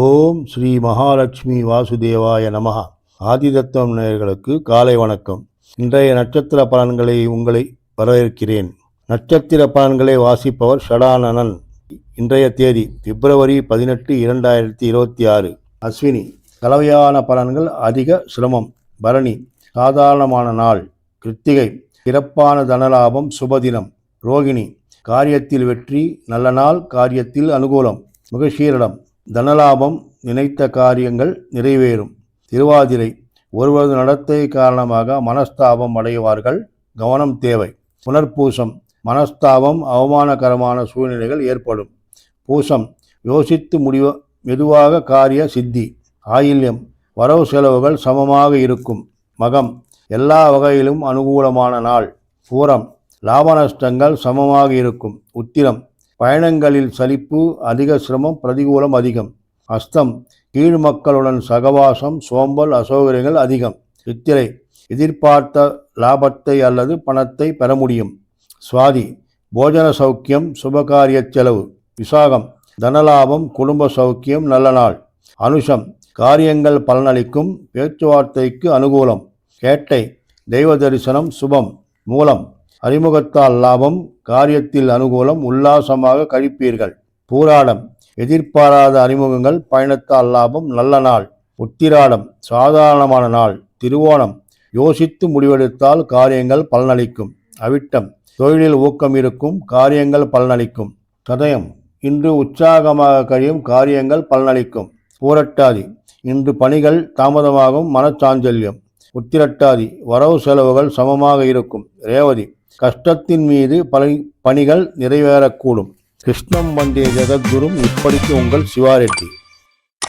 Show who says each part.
Speaker 1: ஓம் ஸ்ரீ மகாலட்சுமி வாசுதேவாய நமஹ. ஆதிதத்துவம் நேயர்களுக்கு காலை வணக்கம். இன்றைய நட்சத்திர பலன்களை உங்களை வரவேற்கிறேன். நட்சத்திர பலன்களை வாசிப்பவர் ஷடானனன். இன்றைய தேதி பிப்ரவரி 18, 2026. அஸ்வினி கலவையான பலன்கள், அதிக சிரமம். பரணி சாதாரணமான நாள். கிருத்திகை சிறப்பான தனலாபம், சுபதினம். ரோகிணி காரியத்தில் வெற்றி, நல்ல நாள், காரியத்தில் அனுகூலம். மிருகசீரிடம் தனலாபம், நினைத்த காரியங்கள் நிறைவேறும். திருவாதிரை ஒருவரது நடத்தை காரணமாக மனஸ்தாபம் அடைவார்கள், கவனம் தேவை. புனர்பூசம் மனஸ்தாபம், அவமானகரமான சூழ்நிலைகள் ஏற்படும். பூசம் யோசித்து மெதுவாக காரிய சித்தி. ஆயில்யம் வரவு செலவுகள் சமமாக இருக்கும். மகம் எல்லா வகையிலும் அனுகூலமான நாள். பூரம் லாப நஷ்டங்கள் சமமாக இருக்கும். உத்திரம் பயணங்களில் சலிப்பு, அதிக சிரமம், பிரதிகூலம் அதிகம். அஸ்தம் கீழ் மக்களுடன் சகவாசம், சோம்பல், அசௌகரியங்கள் அதிகம். சித்திரை எதிர்பார்த்த லாபத்தை அல்லது பணத்தை பெற முடியும். சுவாதி போஜன சௌக்கியம், சுபகாரிய செலவு. விசாகம் தனலாபம், குடும்ப சௌக்கியம், நல்ல நாள். அனுஷம் காரியங்கள் பலனளிக்கும், பேச்சுவார்த்தைக்கு அனுகூலம். கேட்டை தெய்வ தரிசனம், சுபம். மூலம் அறிமுகத்தால் லாபம், காரியத்தில் அனுகூலம், உல்லாசமாக கழிப்பீர்கள். பூராடம் எதிர்பாராத அறிமுகங்கள், பயணத்தால் லாபம், நல்ல நாள். உத்திராடம் சாதாரணமான நாள். திருவோணம் யோசித்து முடிவெடுத்தால் காரியங்கள் பலனளிக்கும். அவிட்டம் தொழிலில் ஊக்கம் இருக்கும், காரியங்கள் பலனளிக்கும். சதயம் இன்று உற்சாகமாக கழியும், காரியங்கள் பலனளிக்கும். பூரட்டாதி இன்று பணிகள் தாமதமாகும், மனச்சாஞ்சல்யம். உத்திரட்டாதி வரவு செலவுகள் சமமாக இருக்கும். ரேவதி கஷ்டத்தின் மீது பணிகள் நிறைவேறக்கூடும். கிருஷ்ணம் வந்தே ஜெகத்குரும். இப்படிக்கு உங்கள் சிவாரெட்டி.